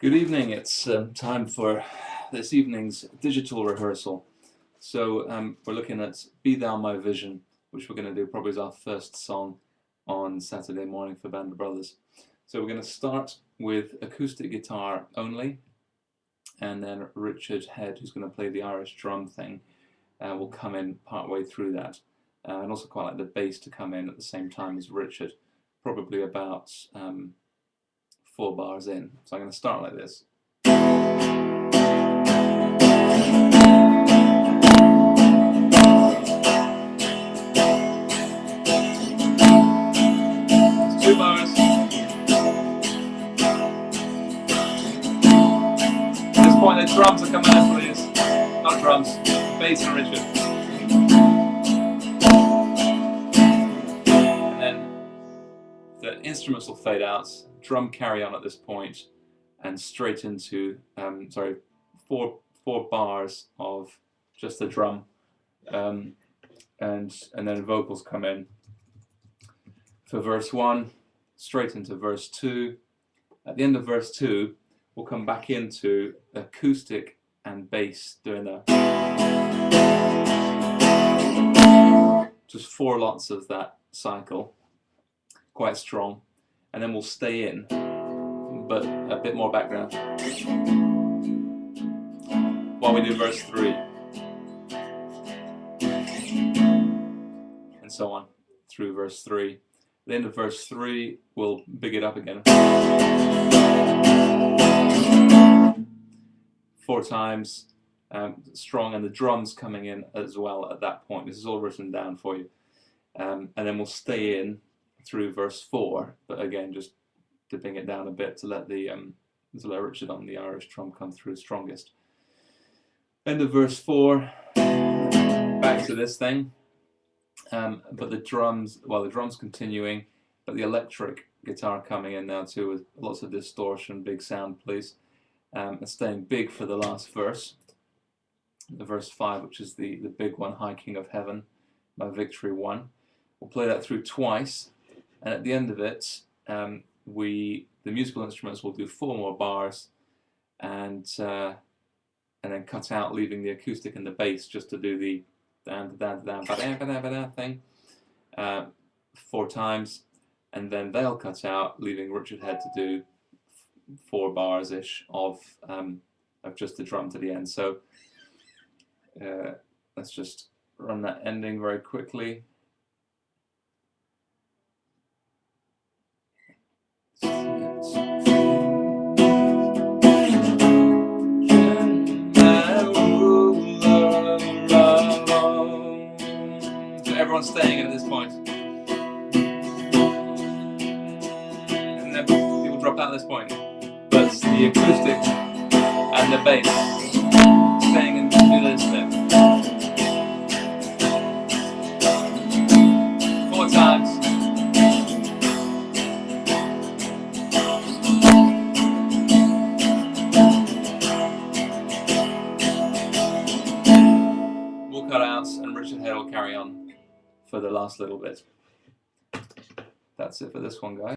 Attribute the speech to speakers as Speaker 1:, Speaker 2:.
Speaker 1: Good evening, it's time for this evening's digital rehearsal. So we're looking at Be Thou My Vision, which we're going to do probably as our first song on Saturday morning for Band of Brothers. So we're going to start with acoustic guitar only, and then Richard Head, who's going to play the Irish drum thing, will come in part way through that. And also quite like the bass to come in at the same time as Richard, probably about 4 bars in. So I'm going to start like this. 2 bars. At this point the drums are coming in, please. Not drums, bass and Richard. And then the instruments will fade out, drum carry on at this point, and straight into 4 bars of just the drum, and then vocals come in for verse 1, straight into verse 2. At the end of verse 2, we'll come back into acoustic and bass doing just 4 lots of that cycle, quite strong, and then we'll stay in, but a bit more background while we do verse 3, and so on through verse 3. At the end of verse 3, we'll big it up again 4 times, strong, and the drums coming in as well at that point. This is all written down for you, and then we'll stay in through verse 4, but again just dipping it down a bit to let Richard on the Irish drum come through strongest. End of verse 4, back to this thing, but the drums continuing, but the electric guitar coming in now too, with lots of distortion, big sound please, and staying big for the last verse, the verse 5, which is the big one, High King of Heaven, My Victory Won. We'll play that through twice, and at the end of it, the musical instruments will do 4 more bars, and then cut out, leaving the acoustic and the bass just to do the thing 4 times, and then they'll cut out, leaving Richard Head to do 4 bars ish of just the drum to the end. So let's just run that ending very quickly. So everyone's staying in at this point, and then people drop out at this point, but the acoustic and the bass staying in to do this bit 4 times. Cut out, and Richard Head will carry on for the last little bit. That's it for this one, guys.